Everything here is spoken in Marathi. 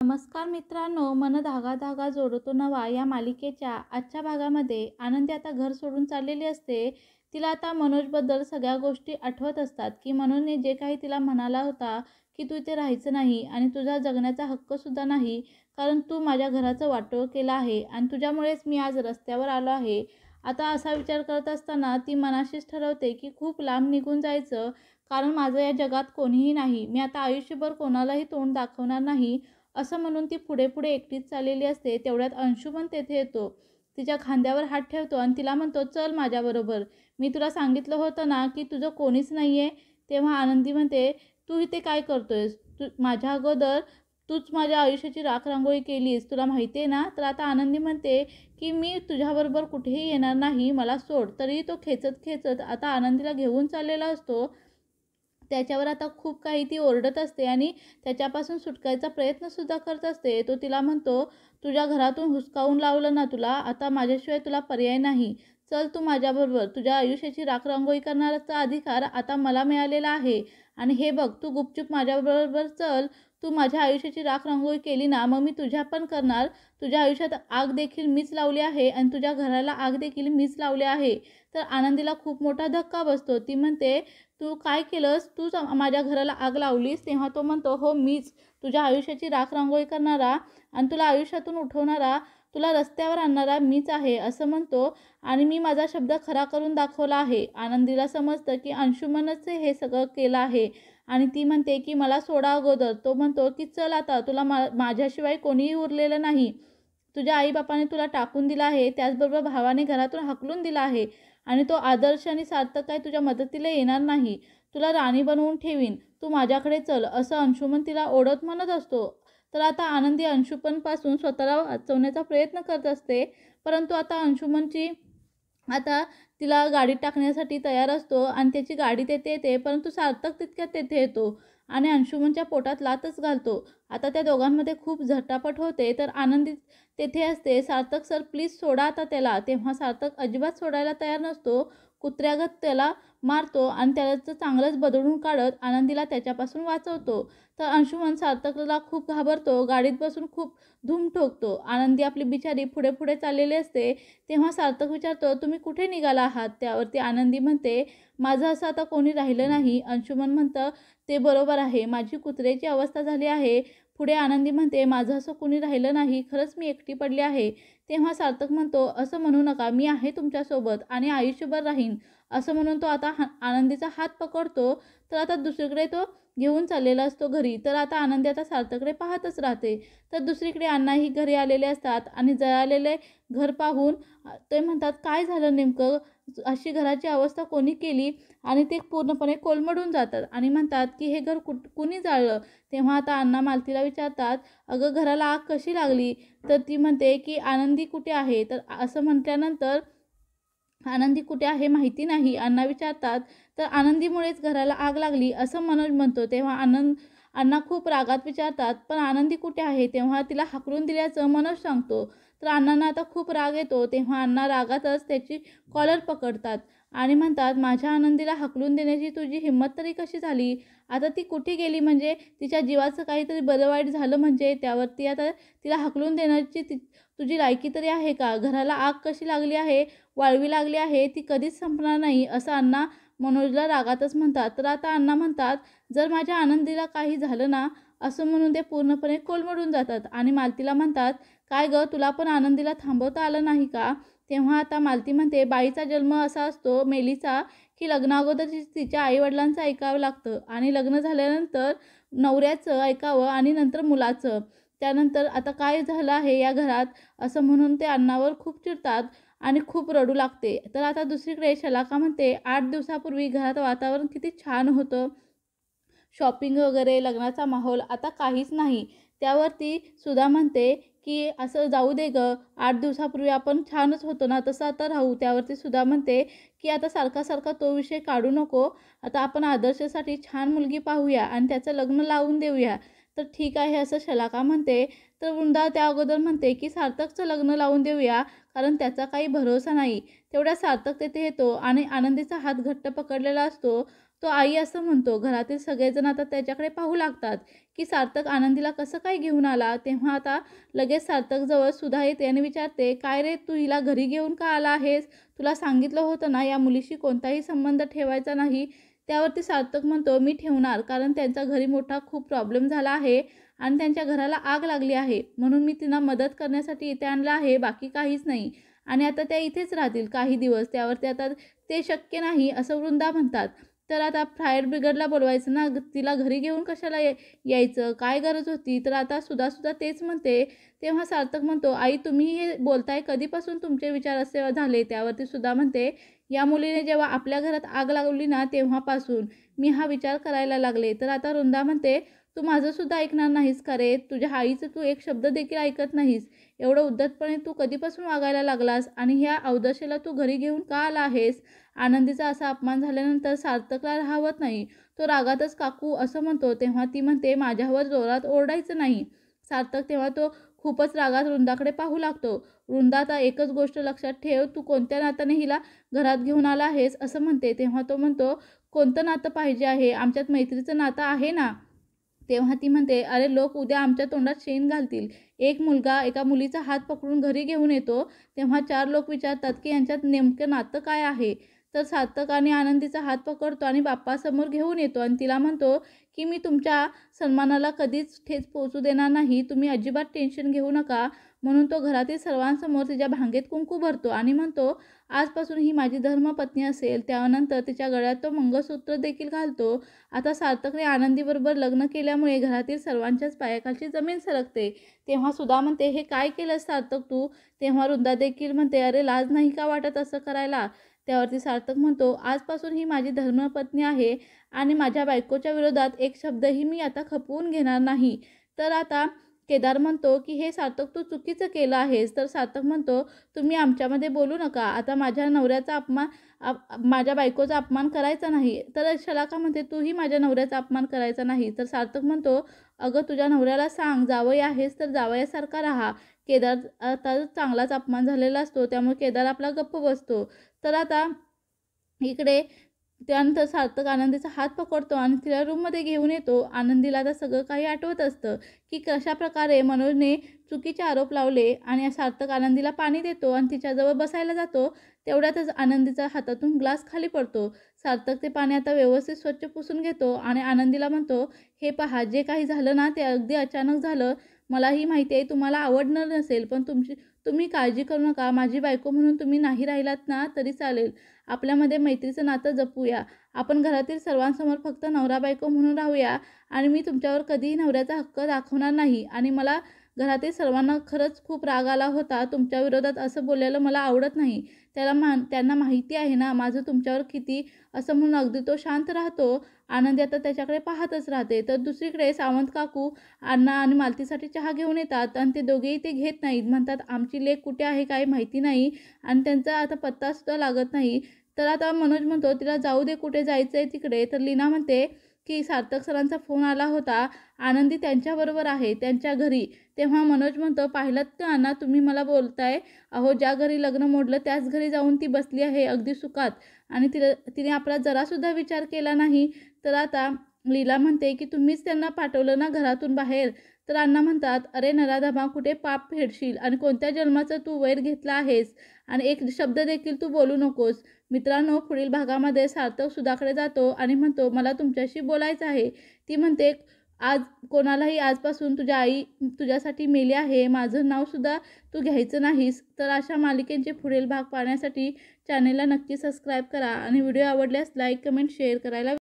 नमस्कार मित्रांनो, मन धागा धागा जोडतो नवा या मालिकेच्या आजच्या भागामध्ये आनंदी आता घर सोडून चाललेली असते. तिला आता मनोजबद्दल सगळ्या गोष्टी आठवत असतात, की मनोजने जे काही तिला म्हणाला होता, की तू इथे राहायचं नाही आणि तुझा जगण्याचा हक्कसुद्धा नाही, कारण तू माझ्या घराचं वाटोळं केलं आहे आणि तुझ्यामुळेच मी आज रस्त्यावर आलो आहे. आता असा विचार करत असताना ती मनाशीच ठरवते, की खूप लांब निघून जायचं, कारण माझं या जगात कोणीही नाही. मी आता आयुष्यभर कोणालाही तोंड दाखवणार नाही, असं म्हणून ती पुढे पुढे एकटीच चाललेली असते. तेवढ्यात अंशुमन तेथे येतो. तिच्या खांद्यावर हात ठेवतो आणि तिला म्हणतो, चल माझ्याबरोबर. मी तुला सांगितलं होतं ना की तुझं कोणीच नाही आहे. तेव्हा आनंदी म्हणते, तू इथे काय करतोयस? तू माझ्या अगोदर तूच माझ्या आयुष्याची राखरांगोळी केलीस, तुला माहिती आहे ना? तर आता आनंदी म्हणते की मी तुझ्याबरोबर कुठेही येणार नाही, मला सोड. तरीही तो खेचत खेचत आता आनंदीला घेऊन चाललेला असतो. त्याच्यावर आता खूप काही ती ओरडत असते आणि त्याच्यापासून सुटकायचा प्रयत्नसुद्धा करत असते. तो तिला म्हणतो, तुझ्या घरातून हुसकावून लावलं ना तुला, आता माझ्याशिवाय तुला पर्याय नाही. चल तू माझ्याबरोबर. तुझ्या आयुष्याची राखरांगोळी करण्याचा अधिकार आता मला मिळालेला आहे. आणि हे बघ, तू गुपचूप माझ्याबरोबर चल. तू माझ्या आयुष्याची राखरांगोळी केली ना, मग मी तुझ्या पण करणार. तुझ्या आयुष्यात आग देखील मीच लावली आहे आणि तुझ्या घराला आग देखील मीच लावली आहे. तर आनंदीला खूप मोठा धक्का बसतो. ती म्हणते, तू काय केलंस? तूच माझ्या घराला आग लावलीस? तेव्हा तो म्हणतो, हो मीच. तुझ्या आयुष्याची राखरांगोळी करणारा आणि तुला आयुष्यातून उठवणारा, तुला रस्त्यावर आणणारा मीच आहे, असं म्हणतो. आणि मी माझा शब्द खरा करून दाखवला आहे. आनंदीला समजतं की अंशुमनच हे सगळं केलं आहे आणि ती म्हणते की मला सोडा अगोदर. तो म्हणतो की चल आता, तुला माझ्याशिवाय कोणीही उरलेलं नाही. तुझ्या आईबापाने तुला टाकून दिलं आहे, त्याचबरोबर भावाने घरातून हाकलून दिलं आहे आणि तो आदर्श आणि सार्थक काय तुझ्या मदतीला येणार नाही. तुला राणी बनवून ठेवीन, तू माझ्याकडे चल, असं अंशुमन तिला ओढत म्हणत असतो. तर आता आनंदी अंशुमनपासून स्वतःला वाचवण्याचा प्रयत्न करत असते. परंतु आता अंशुमनची आता तिला गाडीत टाकण्यासाठी तयार असतो आणि त्याची गाडी तेथे येते. परंतु सार्थक तितक्यात तेथे येतो आणि अंशुमनच्या पोटात लातच घालतो. आता त्या दोघांमध्ये खूप झटापट होते. तर आनंदी तेथे असते. सार्थक सर प्लीज सोडा आता त्याला. तेव्हा सार्थक अजिबात सोडायला तयार नसतो. कुत्र्यागत त्याला मारतो आणि त्याचं चांगलंच बदलून काढत आनंदीला त्याच्यापासून वाचवतो. तर अंशुमन सार्थकला खूप घाबरतो. गाडीत बसून खूप धूम ठोकतो. आनंदी आपली बिचारी पुढे पुढे चाललेली असते. तेव्हा सार्थक विचारतो, तुम्ही कुठे निघाला आहात? त्यावरती आनंदी म्हणते, माझं असं आता कोणी राहिलं नाही. अंशुमन म्हणतं, ते बरोबर आहे, माझी कुत्र्याची अवस्था झाली आहे. पुढे आनंदी म्हणते, माझं असं कोणी राहिलं नाही, खरंच मी एकटी पडली आहे. तेव्हा सार्थक म्हणतो, असं म्हणू नका, मी आहे तुमच्यासोबत आणि आयुष्यभर राहीन. असं म्हणून तो आता आनंदीचा हात पकडतो. तर आता दुसरीकडे तो घेऊन चाललेला असतो घरी. तर आता आनंदी आता सार्थककडे पाहतच राहते. तर दुसरीकडे अण्णाही घरी आलेले असतात आणि जळालेले घर पाहून ते म्हणतात, काय झालं नेमकं? अशी घराची अवस्था कोणी केली? आणि ते पूर्णपणे कोलमडून जातात आणि म्हणतात की हे घर कुणी जाळलं? तेव्हा आता अण्णा मालतीला विचारतात, अगं घराला आग कशी लागली? तर ती म्हणते की आनंदी कुठे आहे? तर असं म्हटल्यानंतर आनंदी कुठे आहे माहिती नाही. अण्णा विचारतात, तर आनंदीमुळेच घराला आग लागली असं मनोज म्हणतो. तेव्हा अण्णा खूप रागात विचारतात, पण आनंदी कुठे आहे? तेव्हा तिला हाकलून दिल्याचं मनोज सांगतो. तर अण्णांना आता खूप राग येतो. तेव्हा अण्णा रागातच त्याची कॉलर पकडतात आणि म्हणतात, माझ्या आनंदीला हाकलून देण्याची तुझी हिंमत तरी कशी झाली? आता ती कुठे गेली? म्हणजे तिच्या जीवाचं काहीतरी बरं वाईट झालं म्हणजे त्यावरती आता तिला हाकलून देण्याची तुझी लायकी तरी आहे का? घराला आग कशी लागली आहे, वाळवी लागली आहे, ती कधीच संपणार नाही, असं अण्णा मनोजला रागातच म्हणतात. तर आता अण्णा म्हणतात, जर माझ्या आनंदीला काही झालं ना, असं म्हणून ते पूर्णपणे कोलमडून जातात आणि मालतीला म्हणतात, काय गं, तुला पण आनंदीला थांबवता आलं नाही का? तेव्हा आता मालती म्हणते, बाईचा जन्म असा असतो मेलीचा, की लग्नाअगोदर तिच्या आईवडिलांचं ऐकावं लागतं आणि लग्न झाल्यानंतर नवऱ्याचं ऐकावं आणि नंतर मुलाचं. त्यानंतर आता काय झालं आहे या घरात, असं म्हणून ते अण्णावर खूप चिडतात आणि खूप रडू लागते. तर आता दुसरीकडे शलाका म्हणते, 8 दिवसापूर्वी घरात वातावरण किती छान होतं. शॉपिंग वगैरे, लग्नाचा माहोल, आता काहीच नाही. त्यावरती सुधा म्हणते, की असं जाऊ दे गं, 8 दिवसापूर्वी आपण छानच होतो ना, तसं आता राहू. त्यावरती सुधा म्हणते, की आता सारखा तो विषय काढू नको. आता आपण आदर्शसाठी छान मुलगी पाहूया आणि त्याचं लग्न लावून देऊया. तर ठीक आहे, असं शलाका म्हणते. तर वृंदा त्या अगोदर म्हणते, की सार्थकचं लग्न लावून देऊया, कारण त्याचा काही भरोसा नाही. तेवढ्या सार्थक तेथे येतो आणि आनंदीचा हात घट्ट पकडलेला असतो. तो आई असं म्हणतो. घरातील सगळेजण आता त्याच्याकडे पाहू लागतात की सार्थक आनंदीला कसं काय घेऊन आला. तेव्हा आता लगेच सार्थकजवळ सुधा येते आणि विचारते, "काय रे, तू हिला घरी घेऊन का आला आहेस? तुला सांगितलं होतं ना या मुलीशी कोणताही संबंध ठेवायचा नाही." त्यावरती सार्थक म्हणतो, "मी ठेवणार, कारण त्यांचा घरी मोठा खूप प्रॉब्लेम झाला आहे आणि त्यांच्या घराला आग लागली आहे. म्हणून मी तिला मदत करण्यासाठी इथे आणलं आहे, बाकी काहीच नाही. आणि आता त्या इथेच राहतील काही दिवस." त्यावरती आता ते शक्य नाही असं वृंदा म्हणतात. तर आता फायर ब्रिगेडला बोलवायचं ना, तिला घरी घेऊन कशाला यायचं? काय गरज होती? तर आता सुद्धा तेच म्हणते. तेव्हा सार्थक म्हणतो, "आई, तुम्ही हे बोलताय, कधीपासून तुमचे विचार असे झाले?" त्यावरती सुद्धा म्हणते, "या मुलीने जेव्हा आपल्या घरात आग लावली ना, तेव्हापासून मी हा विचार करायला लागले." तर आता वृंदा म्हणते, "तू माझं सुद्धा ऐकणार नाहीस का रे? तुझ्या आईचं तू एक शब्द देखील ऐकत नाहीस. एवढं उद्धटपणे तू कधीपासून वागायला लागलास आणि ह्या अवदशेला तू घरी घेऊन का आला आहेस?" आनंदीचा असा अपमान झाल्यानंतर सार्थकला राहवत नाही. तो रागातच "काकू" असं म्हणतो. तेव्हा ती म्हणते, "माझ्यावर जोरात ओरडायचं नाही." सार्थक तेव्हा तो खूपच रागात वृंदाकडे पाहू लागतो. "वृंदा, आता एकच गोष्ट लक्षात ठेव, तू कोणत्या नात्याने हिला घरात घेऊन आला आहेस?" असं म्हणते. तेव्हा तो म्हणतो, "कोणतं नातं पाहिजे आहे? आमच्यात मैत्रीचं नातं आहे ना." तेव्हा ती म्हणते, "अरे, लोक उद्या आमच्या तोंडात शेण घालतील. एक मुलगा एका मुलीचा हात पकडून घरी घेऊन येतो, तेव्हा 4 लोक विचारतात की यांच्यात नेमकं नातं काय आहे?" तर सार्थक आणि आनंदीचा हात पकडतो आणि बाप्पासमोर घेऊन येतो आणि तिला म्हणतो की "मी तुमच्या सन्मानाला कधीच ठेच पोहोचू देणार नाही. तुम्ही अजिबात टेन्शन घेऊ नका." म्हणून तो घरातील सर्वांसमोर तिच्या भांगेत कुंकू भरतो आणि म्हणतो, "आजपासून ही माझी धर्मपत्नी असेल." त्यानंतर तिच्या गळ्यात तो मंगळसूत्र देखील घालतो. आता सार्थकने आनंदीबरोबर लग्न केल्यामुळे घरातील सर्वांच्याच पायाखालची जमीन सरकते. तेव्हा सुधा म्हणते, "हे काय केलंस सार्थक तू?" तेव्हा वृंदा देखील म्हणते, "अरे, लाज नाही का वाटत असं करायला?" त्यावरती सार्थक म्हणतो, "आजपासून ही माझी धर्मपत्नी आहे आणि माझ्या बायकोच्या विरोधात एक शब्दही मी आता खपवून घेणार नाही." तर आता केदार म्हणतो की "हे सार्थक, तू चुकीचं केलं आहेस." तर सार्थक म्हणतो, "तुम्ही आमच्यामध्ये बोलू नका. आता माझ्या नवऱ्याचा अपमान माझ्या बायकोचा अपमान करायचा नाही." तर शलाका म्हणते, "तूही माझ्या नवऱ्याचा अपमान करायचा नाही." तर सार्थक म्हणतो, "अगं, तुझ्या नवऱ्याला सांग, जावई आहेस तर जावयासारखा राहा." केदार आता चांगलाच अपमान झालेला असतो, त्यामुळे केदार आपला गप्प बसतो. तर आता इकडे त्यानंतर सार्थक आनंदीचा हात पकडतो आणि तिला रूममध्ये घेऊन येतो. आनंदीला आता सगळं काही आठवत असतं की कशाप्रकारे मनोजने चुकीचे आरोप लावले आणि सार्थक आनंदीला पाणी देतो आणि तिच्याजवळ बसायला जातो. तेवढ्यातच आनंदीच्या हातातून ग्लास खाली पडतो. सार्थक ते पाणी आता व्यवस्थित स्वच्छ पुसून घेतो आणि आनंदीला म्हणतो, "हे पहा, जे काही झालं ना ते अगदी अचानक झालं. मलाही माहिती आहे तुम्हाला आवडणार नसेल, पण तुम्ही काळजी करू नका. माझी बायको म्हणून तुम्ही नाही राहिलात ना तरी चालेल. आपल्यामध्ये मैत्रीचं नातं जपूया. आपण घरातील सर्वांसमोर फक्त नवरा-बायको म्हणून राहूया आणि मी तुमच्यावर कधीही नवऱ्याचा हक्क दाखवणार नाही आणि मला घरातील सर्वांना खरंच खूप राग आला होता. तुमच्या विरोधात असं बोललेलं मला आवडत नाही. त्यांना माहिती आहे ना माझं तुमच्यावर किती." असं म्हणून अगदी तो शांत राहतो. आनंदी आता त्याच्याकडे पाहतच राहते. तर दुसरीकडे सावंत काकू अण्णा आणि मालतीसाठी चहा घेऊन येतात आणि ते दोघेही ते घेत नाहीत. म्हणतात, "आमची लेक कुठे आहे काही माहिती नाही." आणि त्यांचा आता पत्तासुद्धा लागत नाही. तर आता मनोज म्हणतो, "तिला जाऊ दे, कुठे जायचं आहे तिकडे." तर लीना म्हणते की सार्थक सरांचा फोन आला होता. आनंदी त्यांच्याबरोबर आहे, त्यांच्या घरी. तेव्हा मनोज म्हणतो, "पाहिलंत का अण्णा, तुम्ही मला बोलताय? अहो, ज्या घरी लग्न मोडलं त्याच घरी जाऊन ती बसली आहे अगदी सुखात आणि तिने आपला जरासुद्धा विचार केला नाही." तर आता लीला म्हणते की "तुम्हीच त्यांना पाठवलं ना घरातून बाहेर." तर अण्णा म्हणतात, "अरे नराधमा, कुठे पाप फेडशील आणि कोणत्या जन्माचा तू वैर घेतला आहेस आणि एक शब्द देखील तू बोलू नकोस." मित्रांनो, पुढील भागामध्ये सार्थक सुधाकडे जातो आणि म्हणतो, "मला तुमच्याशी बोलायचं आहे." ती म्हणते, "आज कोणालाही आजपासून तुझ्या आई तुझ्यासाठी मेली आहे. माझं नावसुद्धा तू घ्यायचं नाहीस." तर अशा मालिकेचे पुढील भाग पाहण्यासाठी चॅनेलला नक्की सबस्क्राईब करा आणि व्हिडिओ आवडल्यास लाईक, कमेंट, शेअर करायला